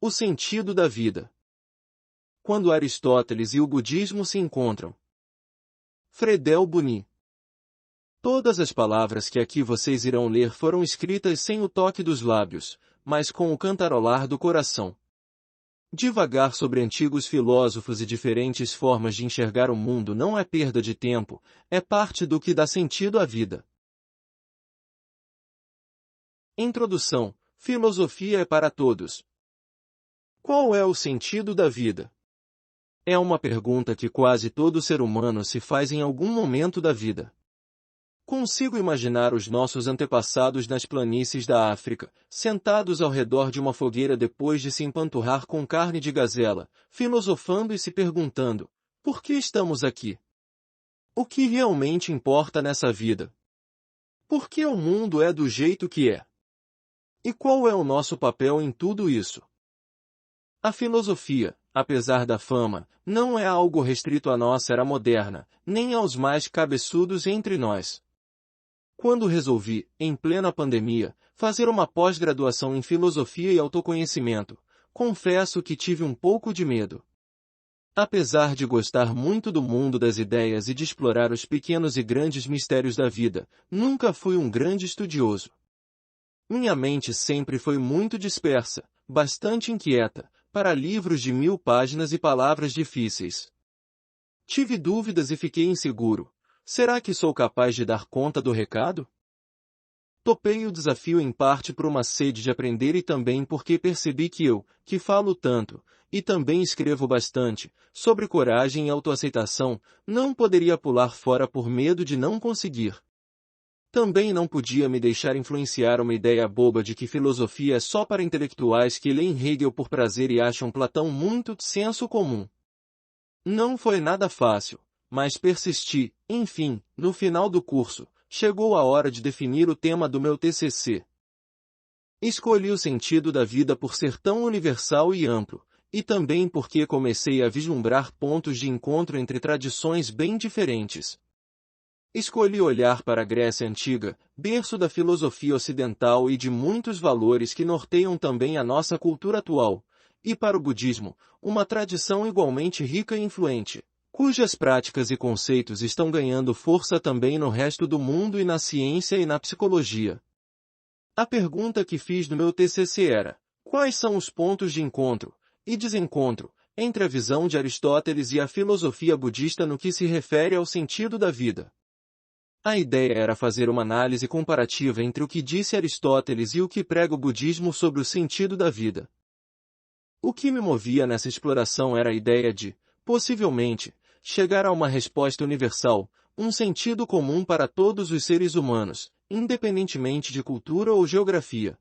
O sentido da vida. Quando Aristóteles e o budismo se encontram. Fredel Buni. Todas as palavras que aqui vocês irão ler foram escritas sem o toque dos lábios, mas com o cantarolar do coração. Divagar sobre antigos filósofos e diferentes formas de enxergar o mundo não é perda de tempo, é parte do que dá sentido à vida. Introdução. Filosofia é para todos. Qual é o sentido da vida? É uma pergunta que quase todo ser humano se faz em algum momento da vida. Consigo imaginar os nossos antepassados nas planícies da África, sentados ao redor de uma fogueira depois de se empanturrar com carne de gazela, filosofando e se perguntando: por que estamos aqui? O que realmente importa nessa vida? Por que o mundo é do jeito que é? E qual é o nosso papel em tudo isso? A filosofia, apesar da fama, não é algo restrito à nossa era moderna, nem aos mais cabeçudos entre nós. Quando resolvi, em plena pandemia, fazer uma pós-graduação em filosofia e autoconhecimento, confesso que tive um pouco de medo. Apesar de gostar muito do mundo das ideias e de explorar os pequenos e grandes mistérios da vida, nunca fui um grande estudioso. Minha mente sempre foi muito dispersa, bastante inquieta, para livros de 1000 páginas e palavras difíceis. Tive dúvidas e fiquei inseguro. Será que sou capaz de dar conta do recado? Topei o desafio em parte por uma sede de aprender e também porque percebi que falo tanto, e também escrevo bastante, sobre coragem e autoaceitação, não poderia pular fora por medo de não conseguir. Também não podia me deixar influenciar uma ideia boba de que filosofia é só para intelectuais que leem Hegel por prazer e acham Platão muito senso comum. Não foi nada fácil, mas persisti. Enfim, no final do curso, chegou a hora de definir o tema do meu TCC. Escolhi o sentido da vida por ser tão universal e amplo, e também porque comecei a vislumbrar pontos de encontro entre tradições bem diferentes. Escolhi olhar para a Grécia Antiga, berço da filosofia ocidental e de muitos valores que norteiam também a nossa cultura atual, e para o budismo, uma tradição igualmente rica e influente, cujas práticas e conceitos estão ganhando força também no resto do mundo e na ciência e na psicologia. A pergunta que fiz no meu TCC era: quais são os pontos de encontro e desencontro entre a visão de Aristóteles e a filosofia budista no que se refere ao sentido da vida? A ideia era fazer uma análise comparativa entre o que disse Aristóteles e o que prega o budismo sobre o sentido da vida. O que me movia nessa exploração era a ideia de, possivelmente, chegar a uma resposta universal, um sentido comum para todos os seres humanos, independentemente de cultura ou geografia.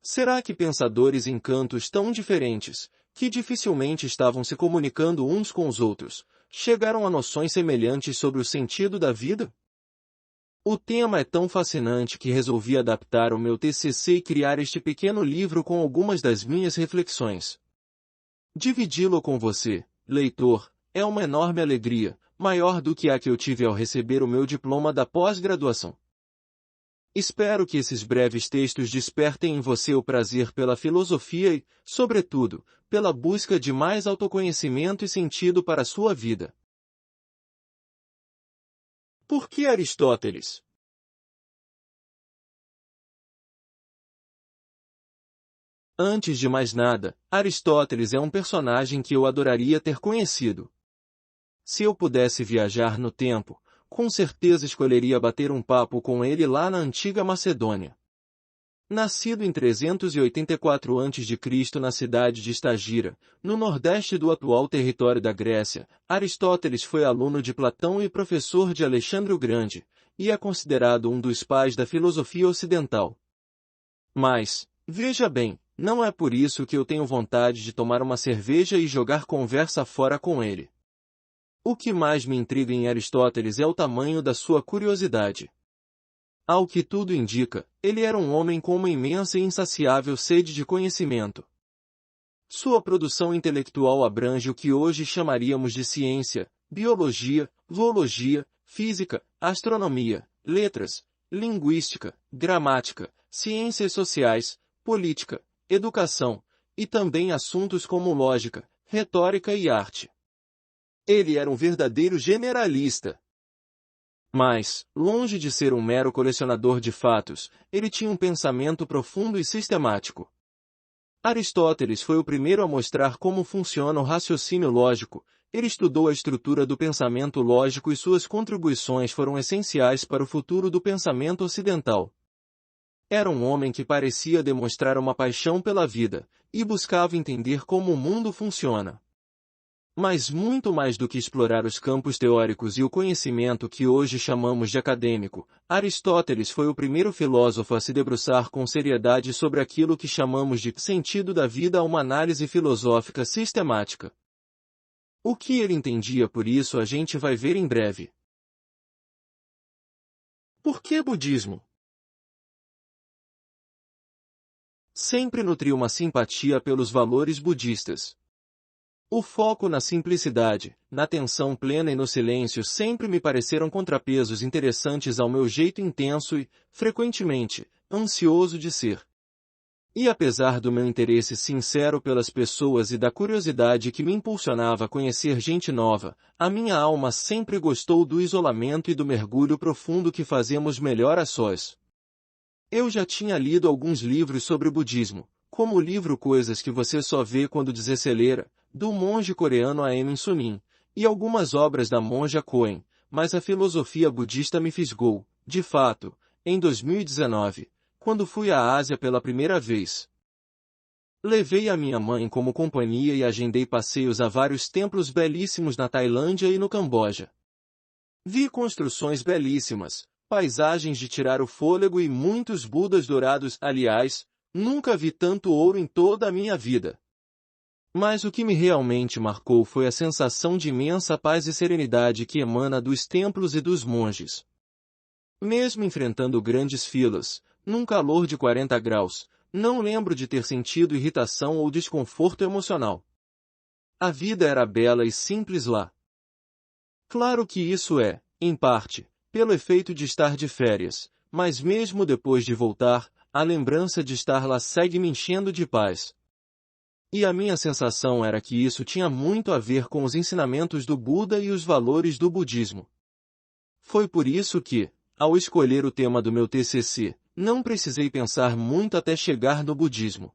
Será que pensadores em cantos tão diferentes, que dificilmente estavam se comunicando uns com os outros, chegaram a noções semelhantes sobre o sentido da vida? O tema é tão fascinante que resolvi adaptar o meu TCC e criar este pequeno livro com algumas das minhas reflexões. Dividi-lo com você, leitor, é uma enorme alegria, maior do que a que eu tive ao receber o meu diploma da pós-graduação. Espero que esses breves textos despertem em você o prazer pela filosofia e, sobretudo, pela busca de mais autoconhecimento e sentido para a sua vida. Por que Aristóteles? Antes de mais nada, Aristóteles é um personagem que eu adoraria ter conhecido. Se eu pudesse viajar no tempo, com certeza escolheria bater um papo com ele lá na antiga Macedônia. Nascido em 384 a.C. na cidade de Estagira, no nordeste do atual território da Grécia, Aristóteles foi aluno de Platão e professor de Alexandre o Grande, e é considerado um dos pais da filosofia ocidental. Mas, veja bem, não é por isso que eu tenho vontade de tomar uma cerveja e jogar conversa fora com ele. O que mais me intriga em Aristóteles é o tamanho da sua curiosidade. Ao que tudo indica, ele era um homem com uma imensa e insaciável sede de conhecimento. Sua produção intelectual abrange o que hoje chamaríamos de ciência, biologia, zoologia, física, astronomia, letras, linguística, gramática, ciências sociais, política, educação, e também assuntos como lógica, retórica e arte. Ele era um verdadeiro generalista. Mas, longe de ser um mero colecionador de fatos, ele tinha um pensamento profundo e sistemático. Aristóteles foi o primeiro a mostrar como funciona o raciocínio lógico. Ele estudou a estrutura do pensamento lógico e suas contribuições foram essenciais para o futuro do pensamento ocidental. Era um homem que parecia demonstrar uma paixão pela vida, e buscava entender como o mundo funciona. Mas muito mais do que explorar os campos teóricos e o conhecimento que hoje chamamos de acadêmico, Aristóteles foi o primeiro filósofo a se debruçar com seriedade sobre aquilo que chamamos de sentido da vida a uma análise filosófica sistemática. O que ele entendia por isso a gente vai ver em breve. Por que budismo? Sempre nutri uma simpatia pelos valores budistas. O foco na simplicidade, na atenção plena e no silêncio sempre me pareceram contrapesos interessantes ao meu jeito intenso e, frequentemente, ansioso de ser. E apesar do meu interesse sincero pelas pessoas e da curiosidade que me impulsionava a conhecer gente nova, a minha alma sempre gostou do isolamento e do mergulho profundo que fazemos melhor a sós. Eu já tinha lido alguns livros sobre o budismo, como o livro Coisas que você só vê quando desacelera, do monge coreano Aemin Sunim, e algumas obras da monja Koen, mas a filosofia budista me fisgou, de fato, em 2019, quando fui à Ásia pela primeira vez. Levei a minha mãe como companhia e agendei passeios a vários templos belíssimos na Tailândia e no Camboja. Vi construções belíssimas, paisagens de tirar o fôlego e muitos budas dourados. Aliás, nunca vi tanto ouro em toda a minha vida. Mas o que me realmente marcou foi a sensação de imensa paz e serenidade que emana dos templos e dos monges. Mesmo enfrentando grandes filas, num calor de 40 graus, não lembro de ter sentido irritação ou desconforto emocional. A vida era bela e simples lá. Claro que isso é, em parte, pelo efeito de estar de férias, mas mesmo depois de voltar, a lembrança de estar lá segue me enchendo de paz. E a minha sensação era que isso tinha muito a ver com os ensinamentos do Buda e os valores do budismo. Foi por isso que, ao escolher o tema do meu TCC, não precisei pensar muito até chegar no budismo.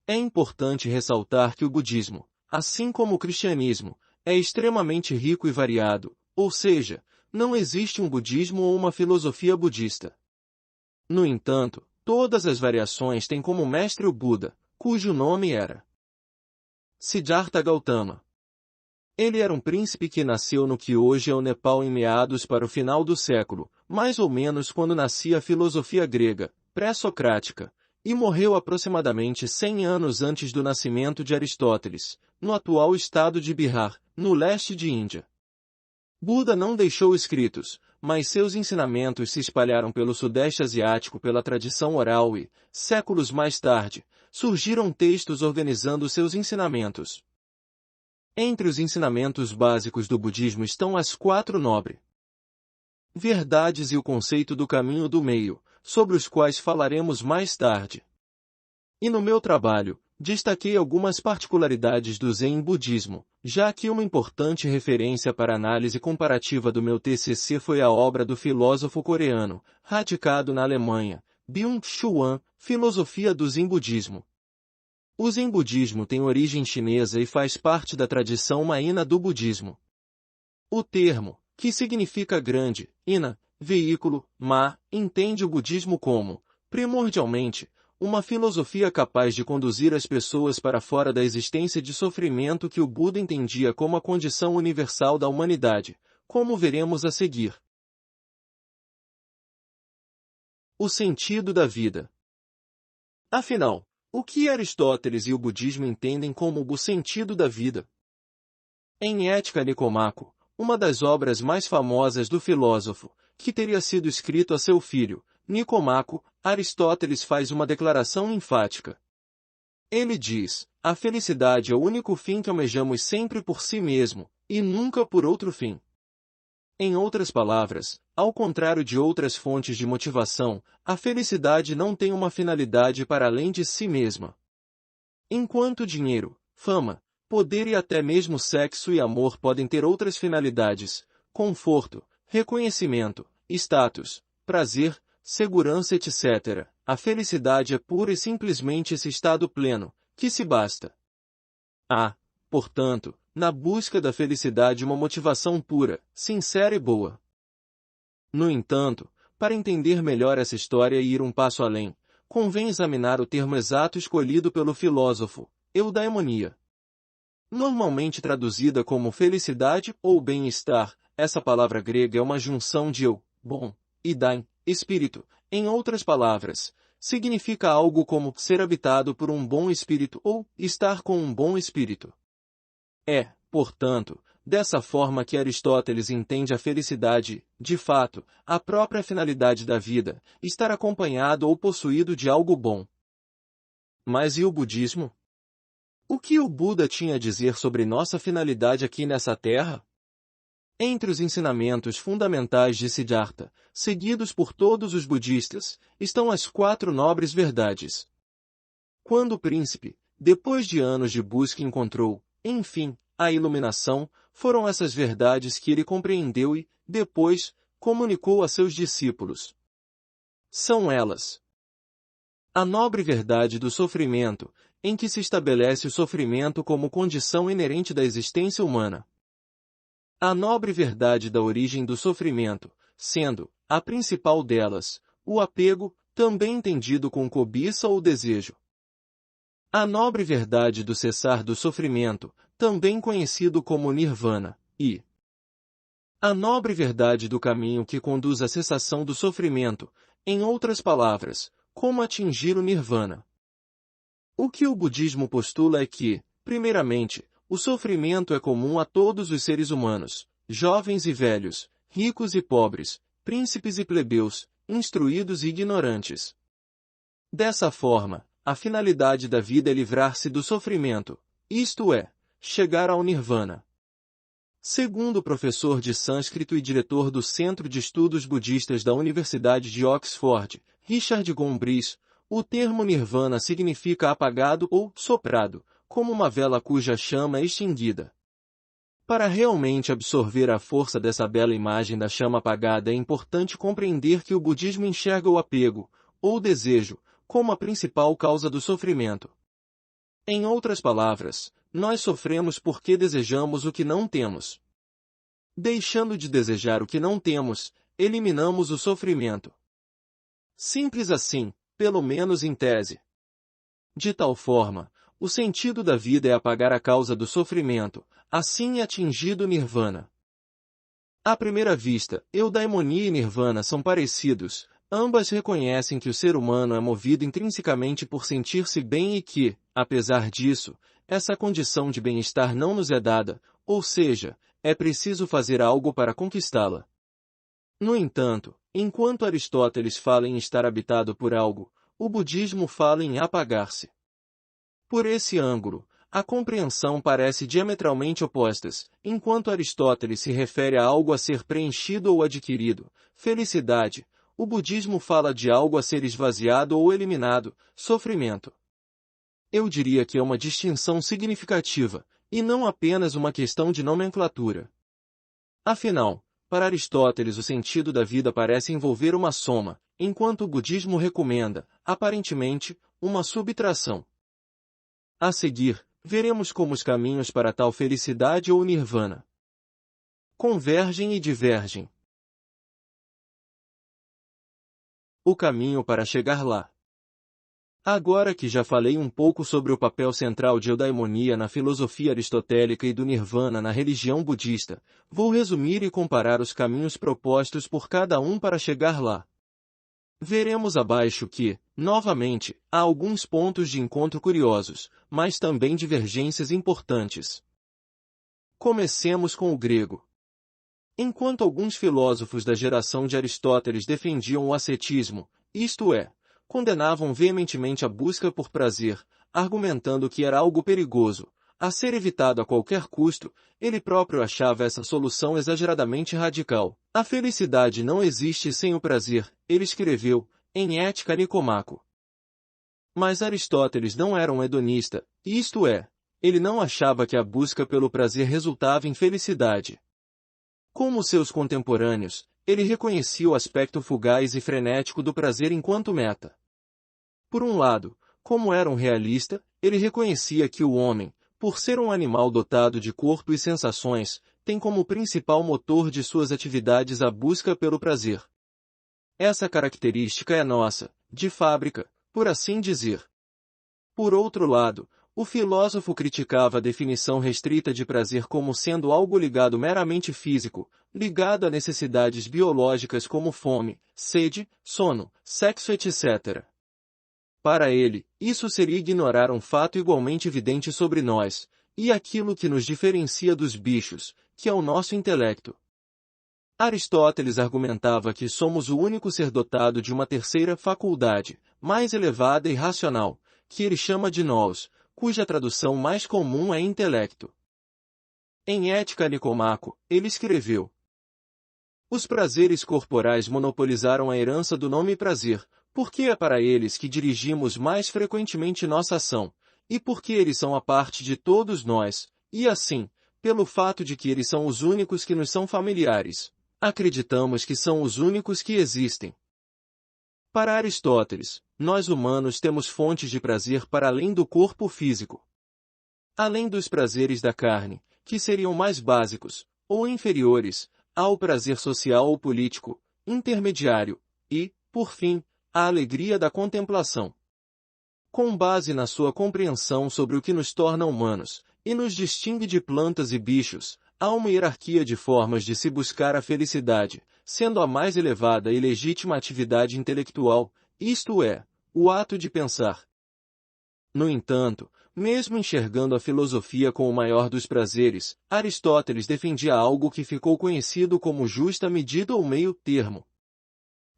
É importante ressaltar que o budismo, assim como o cristianismo, é extremamente rico e variado, ou seja, não existe um budismo ou uma filosofia budista. No entanto, todas as variações têm como mestre o Buda, cujo nome era Siddhartha Gautama. Ele era um príncipe que nasceu no que hoje é o Nepal em meados para o final do século, mais ou menos quando nascia a filosofia grega, pré-socrática, e morreu aproximadamente 100 anos antes do nascimento de Aristóteles, no atual estado de Bihar, no leste de Índia. Buda não deixou escritos, mas seus ensinamentos se espalharam pelo Sudeste Asiático pela tradição oral e, séculos mais tarde, surgiram textos organizando seus ensinamentos. Entre os ensinamentos básicos do budismo estão as 4 nobres verdades e o conceito do caminho do meio, sobre os quais falaremos mais tarde. E no meu trabalho, destaquei algumas particularidades do Zen budismo, já que uma importante referência para análise comparativa do meu TCC foi a obra do filósofo coreano, radicado na Alemanha, Byung-Chul Han, Filosofia do Zen budismo. O Zen budismo tem origem chinesa e faz parte da tradição Mahayana do budismo. O termo, que significa grande, ina, veículo, ma, entende o budismo como, primordialmente, uma filosofia capaz de conduzir as pessoas para fora da existência de sofrimento que o Buda entendia como a condição universal da humanidade, como veremos a seguir. O sentido da vida. Afinal, o que Aristóteles e o budismo entendem como o sentido da vida? Em Ética Nicômaco, uma das obras mais famosas do filósofo, que teria sido escrito a seu filho, Nicômaco, Aristóteles faz uma declaração enfática. Ele diz: a felicidade é o único fim que almejamos sempre por si mesmo, e nunca por outro fim. Em outras palavras, ao contrário de outras fontes de motivação, a felicidade não tem uma finalidade para além de si mesma. Enquanto dinheiro, fama, poder e até mesmo sexo e amor podem ter outras finalidades, conforto, reconhecimento, status, prazer, segurança, etc., a felicidade é pura e simplesmente esse estado pleno, que se basta. Há, portanto, na busca da felicidade uma motivação pura, sincera e boa. No entanto, para entender melhor essa história e ir um passo além, convém examinar o termo exato escolhido pelo filósofo, eudaimonia. Normalmente traduzida como felicidade ou bem-estar, essa palavra grega é uma junção de eu, bom, e daim, espírito. Em outras palavras, significa algo como ser habitado por um bom espírito ou estar com um bom espírito. É, portanto, dessa forma que Aristóteles entende a felicidade, de fato, a própria finalidade da vida, estar acompanhado ou possuído de algo bom. Mas e o budismo? O que o Buda tinha a dizer sobre nossa finalidade aqui nessa terra? Entre os ensinamentos fundamentais de Siddhartha, seguidos por todos os budistas, estão as 4 nobres verdades. Quando o príncipe, depois de anos de busca, encontrou, enfim, a iluminação, foram essas verdades que ele compreendeu e, depois, comunicou a seus discípulos. São elas: a nobre verdade do sofrimento, em que se estabelece o sofrimento como condição inerente da existência humana. A nobre verdade da origem do sofrimento, sendo, a principal delas, o apego, também entendido com cobiça ou desejo. A nobre verdade do cessar do sofrimento, também conhecido como nirvana, e a nobre verdade do caminho que conduz à cessação do sofrimento, em outras palavras, como atingir o nirvana. O que o budismo postula é que, primeiramente, o sofrimento é comum a todos os seres humanos, jovens e velhos, ricos e pobres, príncipes e plebeus, instruídos e ignorantes. Dessa forma, a finalidade da vida é livrar-se do sofrimento, isto é, chegar ao nirvana. Segundo o professor de sânscrito e diretor do Centro de Estudos Budistas da Universidade de Oxford, Richard Gombrich, o termo nirvana significa apagado ou soprado, como uma vela cuja chama é extinguida. Para realmente absorver a força dessa bela imagem da chama apagada é importante compreender que o budismo enxerga o apego, ou desejo, como a principal causa do sofrimento. Em outras palavras, nós sofremos porque desejamos o que não temos. Deixando de desejar o que não temos, eliminamos o sofrimento. Simples assim, pelo menos em tese. De tal forma, o sentido da vida é apagar a causa do sofrimento, assim é atingido o nirvana. À primeira vista, eudaimonia e nirvana são parecidos, ambas reconhecem que o ser humano é movido intrinsecamente por sentir-se bem e que, apesar disso, essa condição de bem-estar não nos é dada, ou seja, é preciso fazer algo para conquistá-la. No entanto, enquanto Aristóteles fala em estar habitado por algo, o budismo fala em apagar-se. Por esse ângulo, a compreensão parece diametralmente opostas. Enquanto Aristóteles se refere a algo a ser preenchido ou adquirido, felicidade, o budismo fala de algo a ser esvaziado ou eliminado, sofrimento. Eu diria que é uma distinção significativa, e não apenas uma questão de nomenclatura. Afinal, para Aristóteles o sentido da vida parece envolver uma soma, enquanto o budismo recomenda, aparentemente, uma subtração. A seguir, veremos como os caminhos para tal felicidade ou nirvana convergem e divergem. O caminho para chegar lá. Agora que já falei um pouco sobre o papel central de eudaimonia na filosofia aristotélica e do nirvana na religião budista, vou resumir e comparar os caminhos propostos por cada um para chegar lá. Veremos abaixo que, novamente, há alguns pontos de encontro curiosos, mas também divergências importantes. Comecemos com o grego. Enquanto alguns filósofos da geração de Aristóteles defendiam o ascetismo, isto é, condenavam veementemente a busca por prazer, argumentando que era algo perigoso, a ser evitado a qualquer custo, ele próprio achava essa solução exageradamente radical. A felicidade não existe sem o prazer, ele escreveu, em Ética Nicomachos. Mas Aristóteles não era um hedonista, isto é, ele não achava que a busca pelo prazer resultava em felicidade. Como seus contemporâneos, ele reconhecia o aspecto fugaz e frenético do prazer enquanto meta. Por um lado, como era um realista, ele reconhecia que o homem, por ser um animal dotado de corpo e sensações, tem como principal motor de suas atividades a busca pelo prazer. Essa característica é nossa, de fábrica, por assim dizer. Por outro lado, o filósofo criticava a definição restrita de prazer como sendo algo ligado meramente físico, ligado a necessidades biológicas como fome, sede, sono, sexo, etc. Para ele, isso seria ignorar um fato igualmente evidente sobre nós, e aquilo que nos diferencia dos bichos, que é o nosso intelecto. Aristóteles argumentava que somos o único ser dotado de uma terceira faculdade, mais elevada e racional, que ele chama de nous, cuja tradução mais comum é intelecto. Em Ética Nicomaco, ele escreveu: os prazeres corporais monopolizaram a herança do nome prazer, porque é para eles que dirigimos mais frequentemente nossa ação, e porque eles são a parte de todos nós, e assim, pelo fato de que eles são os únicos que nos são familiares, acreditamos que são os únicos que existem. Para Aristóteles, nós humanos temos fontes de prazer para além do corpo físico. Além dos prazeres da carne, que seriam mais básicos, ou inferiores, há o prazer social ou político, intermediário, e, por fim, a alegria da contemplação. Com base na sua compreensão sobre o que nos torna humanos, e nos distingue de plantas e bichos, há uma hierarquia de formas de se buscar a felicidade, sendo a mais elevada e legítima atividade intelectual, isto é, o ato de pensar. No entanto, mesmo enxergando a filosofia como o maior dos prazeres, Aristóteles defendia algo que ficou conhecido como justa medida ou meio termo.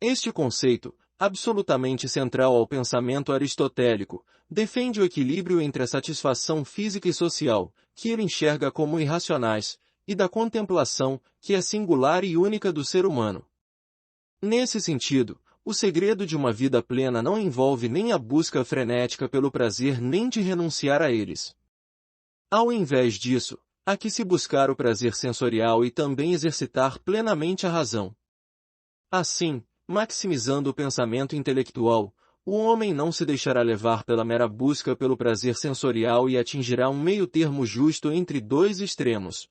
Este conceito, absolutamente central ao pensamento aristotélico, defende o equilíbrio entre a satisfação física e social, que ele enxerga como irracionais, e da contemplação, que é singular e única do ser humano. Nesse sentido, o segredo de uma vida plena não envolve nem a busca frenética pelo prazer nem de renunciar a eles. Ao invés disso, há que se buscar o prazer sensorial e também exercitar plenamente a razão. Assim, maximizando o pensamento intelectual, o homem não se deixará levar pela mera busca pelo prazer sensorial e atingirá um meio-termo justo entre dois extremos.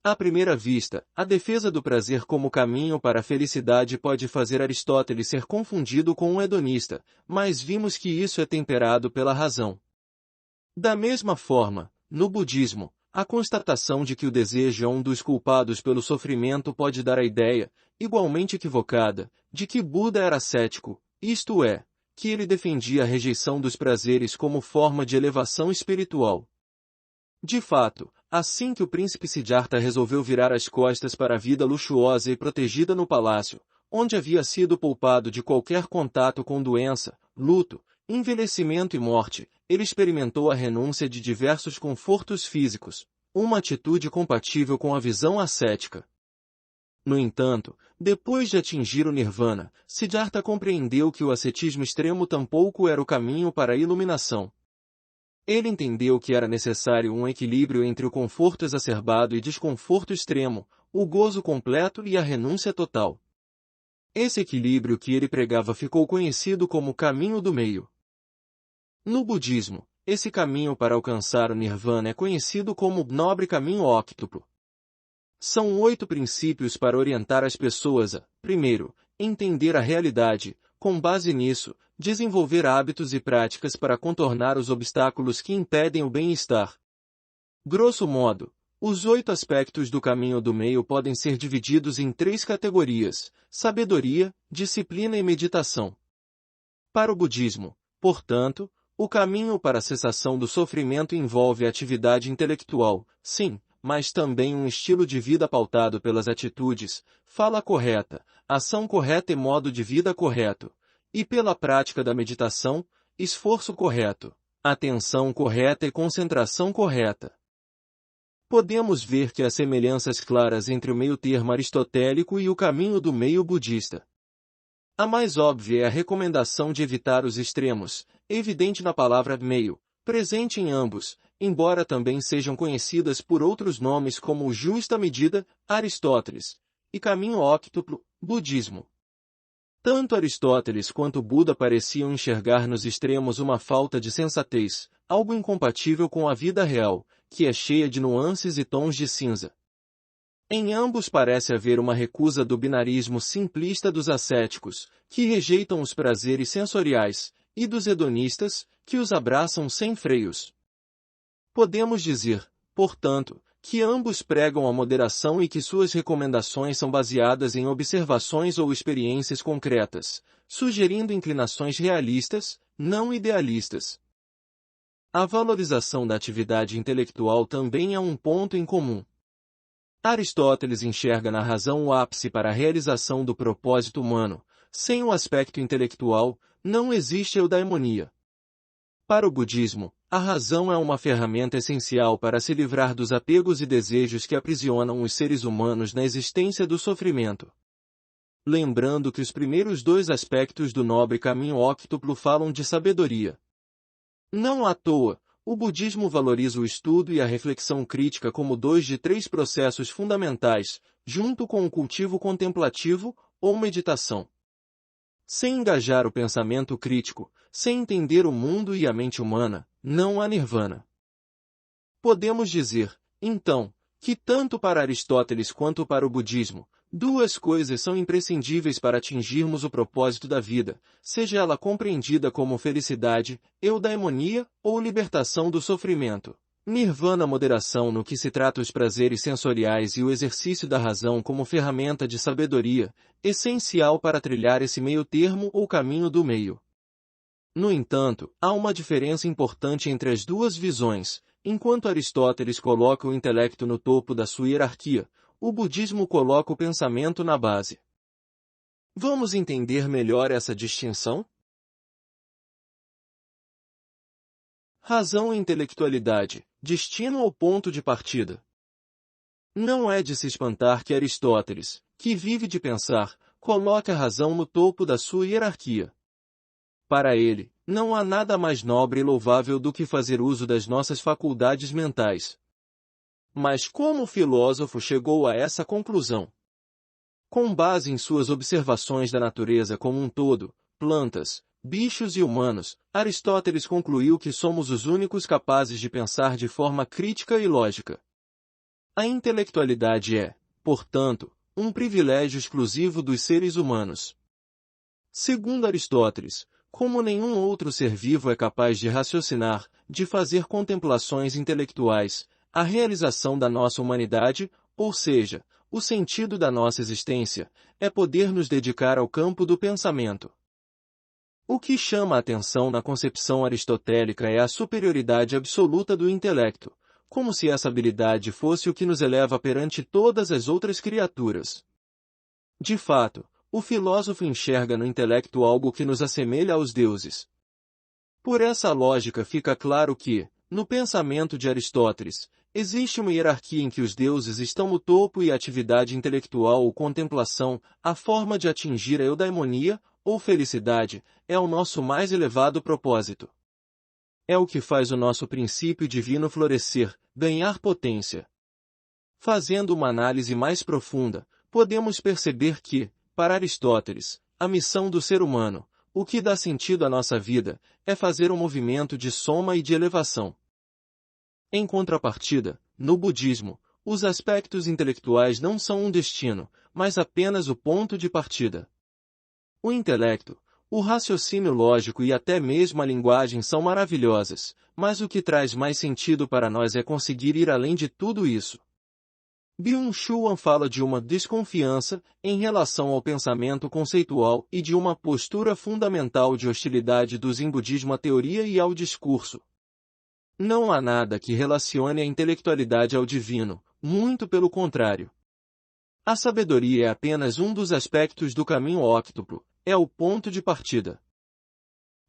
À primeira vista, a defesa do prazer como caminho para a felicidade pode fazer Aristóteles ser confundido com um hedonista, mas vimos que isso é temperado pela razão. Da mesma forma, no budismo, a constatação de que o desejo é um dos culpados pelo sofrimento pode dar a ideia, igualmente equivocada, de que Buda era cético, isto é, que ele defendia a rejeição dos prazeres como forma de elevação espiritual. De fato, assim que o príncipe Siddhartha resolveu virar as costas para a vida luxuosa e protegida no palácio, onde havia sido poupado de qualquer contato com doença, luto, envelhecimento e morte, ele experimentou a renúncia de diversos confortos físicos, uma atitude compatível com a visão ascética. No entanto, depois de atingir o nirvana, Siddhartha compreendeu que o ascetismo extremo tampouco era o caminho para a iluminação. Ele entendeu que era necessário um equilíbrio entre o conforto exacerbado e desconforto extremo, o gozo completo e a renúncia total. Esse equilíbrio que ele pregava ficou conhecido como caminho do meio. No budismo, esse caminho para alcançar o nirvana é conhecido como nobre caminho óctuplo. São 8 princípios para orientar as pessoas a, primeiro, entender a realidade, com base nisso, desenvolver hábitos e práticas para contornar os obstáculos que impedem o bem-estar. Grosso modo, os 8 aspectos do caminho do meio podem ser divididos em 3 categorias: sabedoria, disciplina e meditação. Para o budismo, portanto, o caminho para a cessação do sofrimento envolve a atividade intelectual, sim, mas também um estilo de vida pautado pelas atitudes, fala correta, ação correta e modo de vida correto, e pela prática da meditação, esforço correto, atenção correta e concentração correta. Podemos ver que há semelhanças claras entre o meio-termo aristotélico e o caminho do meio budista. A mais óbvia é a recomendação de evitar os extremos, evidente na palavra meio, presente em ambos, embora também sejam conhecidas por outros nomes como justa medida, Aristóteles, e caminho óctuplo, budismo. Tanto Aristóteles quanto Buda pareciam enxergar nos extremos uma falta de sensatez, algo incompatível com a vida real, que é cheia de nuances e tons de cinza. Em ambos parece haver uma recusa do binarismo simplista dos ascéticos, que rejeitam os prazeres sensoriais, e dos hedonistas, que os abraçam sem freios. Podemos dizer, portanto, que ambos pregam a moderação e que suas recomendações são baseadas em observações ou experiências concretas, sugerindo inclinações realistas, não idealistas. A valorização da atividade intelectual também é um ponto em comum. Aristóteles enxerga na razão o ápice para a realização do propósito humano. Sem o aspecto intelectual, não existe eudaimonia. Para o budismo, a razão é uma ferramenta essencial para se livrar dos apegos e desejos que aprisionam os seres humanos na existência do sofrimento. Lembrando que os primeiros dois aspectos do nobre caminho óctuplo falam de sabedoria. Não à toa, o budismo valoriza o estudo e a reflexão crítica como dois de três processos fundamentais, junto com o cultivo contemplativo, ou meditação. Sem engajar o pensamento crítico, sem entender o mundo e a mente humana, não há nirvana. Podemos dizer, então, que tanto para Aristóteles quanto para o budismo, duas coisas são imprescindíveis para atingirmos o propósito da vida, seja ela compreendida como felicidade, eudaimonia ou libertação do sofrimento. Nirvana, moderação no que se trata os prazeres sensoriais e o exercício da razão como ferramenta de sabedoria, essencial para trilhar esse meio termo ou caminho do meio. No entanto, há uma diferença importante entre as duas visões. Enquanto Aristóteles coloca o intelecto no topo da sua hierarquia, o budismo coloca o pensamento na base. Vamos entender melhor essa distinção? Razão e intelectualidade, destino ou ponto de partida. Não é de se espantar que Aristóteles, que vive de pensar, coloque a razão no topo da sua hierarquia. Para ele, não há nada mais nobre e louvável do que fazer uso das nossas faculdades mentais. Mas como o filósofo chegou a essa conclusão? Com base em suas observações da natureza como um todo, plantas, bichos e humanos, Aristóteles concluiu que somos os únicos capazes de pensar de forma crítica e lógica. A intelectualidade é, portanto, um privilégio exclusivo dos seres humanos. Segundo Aristóteles, como nenhum outro ser vivo é capaz de raciocinar, de fazer contemplações intelectuais, a realização da nossa humanidade, ou seja, o sentido da nossa existência, é poder nos dedicar ao campo do pensamento. O que chama a atenção na concepção aristotélica é a superioridade absoluta do intelecto, como se essa habilidade fosse o que nos eleva perante todas as outras criaturas. De fato, o filósofo enxerga no intelecto algo que nos assemelha aos deuses. Por essa lógica fica claro que, no pensamento de Aristóteles, existe uma hierarquia em que os deuses estão no topo e a atividade intelectual ou contemplação, a forma de atingir a eudaimonia, ou felicidade, é o nosso mais elevado propósito. É o que faz o nosso princípio divino florescer, ganhar potência. Fazendo uma análise mais profunda, podemos perceber que, para Aristóteles, a missão do ser humano, o que dá sentido à nossa vida, é fazer um movimento de soma e de elevação. Em contrapartida, no budismo, os aspectos intelectuais não são um destino, mas apenas o ponto de partida. O intelecto, o raciocínio lógico e até mesmo a linguagem são maravilhosas, mas o que traz mais sentido para nós é conseguir ir além de tudo isso. Byung-Chul Han fala de uma desconfiança em relação ao pensamento conceitual e de uma postura fundamental de hostilidade do zen-budismo à teoria e ao discurso. Não há nada que relacione a intelectualidade ao divino, muito pelo contrário. A sabedoria é apenas um dos aspectos do caminho óctuplo, é o ponto de partida.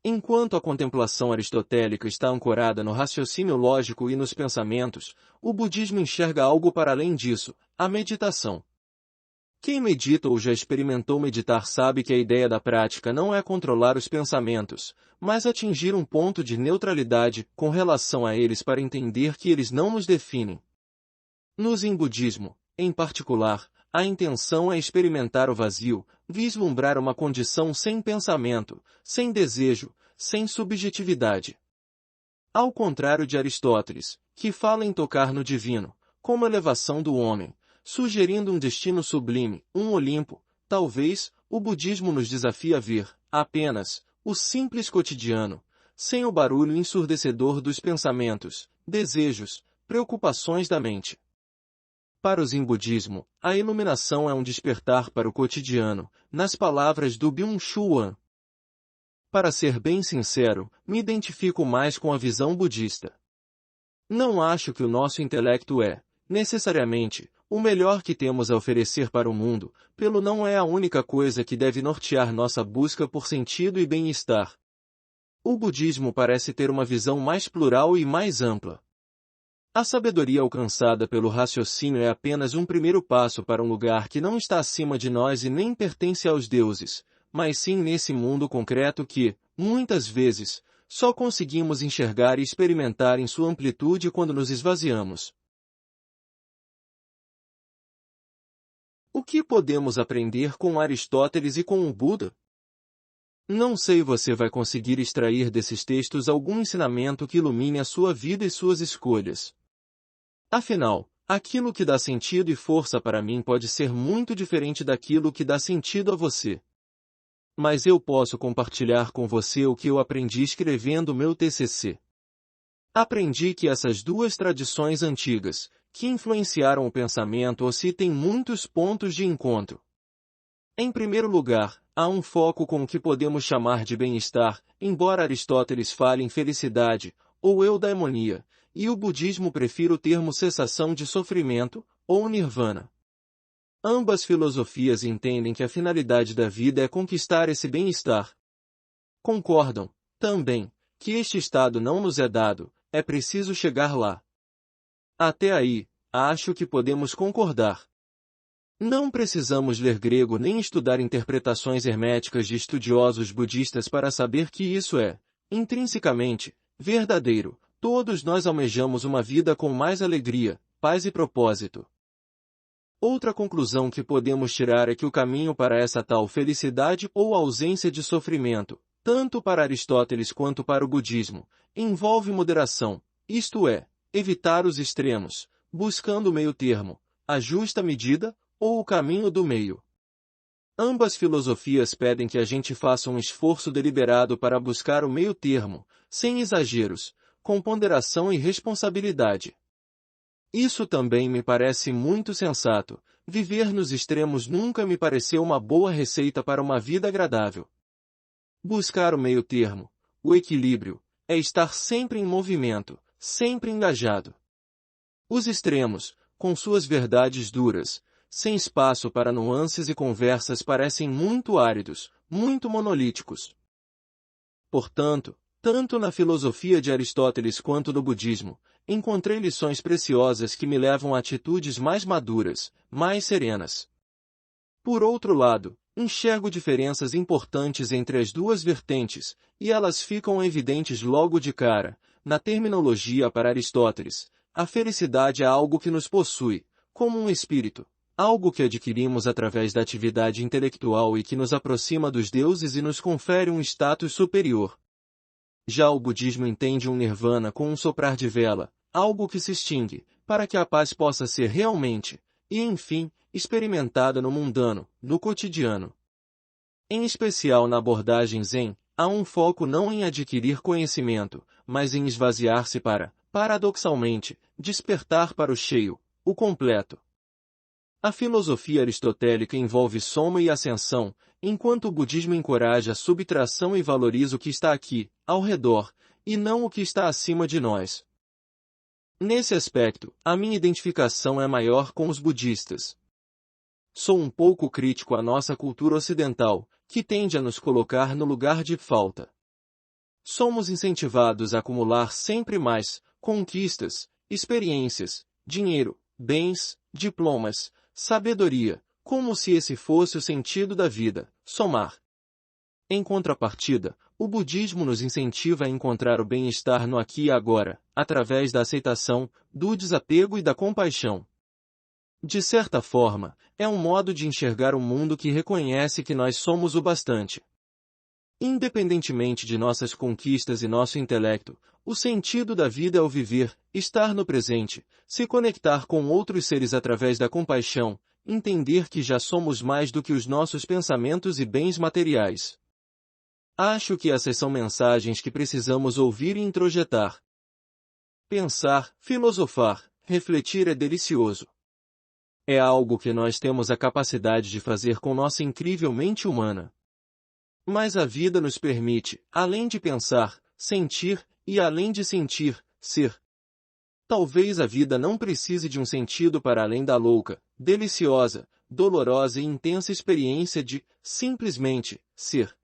Enquanto a contemplação aristotélica está ancorada no raciocínio lógico e nos pensamentos, o budismo enxerga algo para além disso, a meditação. Quem medita ou já experimentou meditar sabe que a ideia da prática não é controlar os pensamentos, mas atingir um ponto de neutralidade com relação a eles para entender que eles não nos definem. No Zen budismo, em particular, a intenção é experimentar o vazio, vislumbrar uma condição sem pensamento, sem desejo, sem subjetividade. Ao contrário de Aristóteles, que fala em tocar no divino, como elevação do homem, sugerindo um destino sublime, um Olimpo, talvez, o budismo nos desafia a ver, apenas, o simples cotidiano, sem o barulho ensurdecedor dos pensamentos, desejos, preocupações da mente. Para o Zen budismo, a iluminação é um despertar para o cotidiano, nas palavras do Byung-Chul Han. Para ser bem sincero, me identifico mais com a visão budista. Não acho que o nosso intelecto é, necessariamente, o melhor que temos a oferecer para o mundo, pelo não é a única coisa que deve nortear nossa busca por sentido e bem-estar. O budismo parece ter uma visão mais plural e mais ampla. A sabedoria alcançada pelo raciocínio é apenas um primeiro passo para um lugar que não está acima de nós e nem pertence aos deuses, mas sim nesse mundo concreto que, muitas vezes, só conseguimos enxergar e experimentar em sua amplitude quando nos esvaziamos. O que podemos aprender com Aristóteles e com o Buda? Não sei se você vai conseguir extrair desses textos algum ensinamento que ilumine a sua vida e suas escolhas. Afinal, aquilo que dá sentido e força para mim pode ser muito diferente daquilo que dá sentido a você. Mas eu posso compartilhar com você o que eu aprendi escrevendo meu TCC. Aprendi que essas duas tradições antigas, que influenciaram o pensamento Ossi têm muitos pontos de encontro. Em primeiro lugar, há um foco com o que podemos chamar de bem-estar, embora Aristóteles fale em felicidade, ou eudaimonia, e o budismo prefira o termo cessação de sofrimento, ou nirvana. Ambas filosofias entendem que a finalidade da vida é conquistar esse bem-estar. Concordam, também, que este estado não nos é dado, é preciso chegar lá. Até aí, acho que podemos concordar. Não precisamos ler grego nem estudar interpretações herméticas de estudiosos budistas para saber que isso é, intrinsecamente, verdadeiro. Todos nós almejamos uma vida com mais alegria, paz e propósito. Outra conclusão que podemos tirar é que o caminho para essa tal felicidade ou ausência de sofrimento, tanto para Aristóteles quanto para o budismo, envolve moderação, isto é, evitar os extremos, buscando o meio termo, a justa medida, ou o caminho do meio. Ambas filosofias pedem que a gente faça um esforço deliberado para buscar o meio termo, sem exageros, com ponderação e responsabilidade. Isso também me parece muito sensato. Viver nos extremos nunca me pareceu uma boa receita para uma vida agradável. Buscar o meio termo, o equilíbrio, é estar sempre em movimento, sempre engajado. Os extremos, com suas verdades duras, sem espaço para nuances e conversas parecem muito áridos, muito monolíticos. Portanto, tanto na filosofia de Aristóteles quanto no budismo, encontrei lições preciosas que me levam a atitudes mais maduras, mais serenas. Por outro lado, enxergo diferenças importantes entre as duas vertentes, e elas ficam evidentes logo de cara. Na terminologia para Aristóteles, a felicidade é algo que nos possui, como um espírito, algo que adquirimos através da atividade intelectual e que nos aproxima dos deuses e nos confere um status superior. Já o budismo entende um nirvana com um soprar de vela, algo que se extingue, para que a paz possa ser realmente, e enfim, experimentada no mundano, no cotidiano. Em especial na abordagem Zen, há um foco não em adquirir conhecimento, mas em esvaziar-se para, paradoxalmente, despertar para o cheio, o completo. A filosofia aristotélica envolve soma e ascensão, enquanto o budismo encoraja a subtração e valoriza o que está aqui, ao redor, e não o que está acima de nós. Nesse aspecto, a minha identificação é maior com os budistas. Sou um pouco crítico à nossa cultura ocidental, que tende a nos colocar no lugar de falta. Somos incentivados a acumular sempre mais conquistas, experiências, dinheiro, bens, diplomas, sabedoria, como se esse fosse o sentido da vida, somar. Em contrapartida, o budismo nos incentiva a encontrar o bem-estar no aqui e agora, através da aceitação, do desapego e da compaixão. De certa forma, é um modo de enxergar o mundo que reconhece que nós somos o bastante. Independentemente de nossas conquistas e nosso intelecto, o sentido da vida é o viver, estar no presente, se conectar com outros seres através da compaixão, entender que já somos mais do que os nossos pensamentos e bens materiais. Acho que essas são mensagens que precisamos ouvir e introjetar. Pensar, filosofar, refletir é delicioso. É algo que nós temos a capacidade de fazer com nossa incrível mente humana. Mas a vida nos permite, além de pensar, sentir, e além de sentir, ser. Talvez a vida não precise de um sentido para além da louca, deliciosa, dolorosa e intensa experiência de, simplesmente, ser.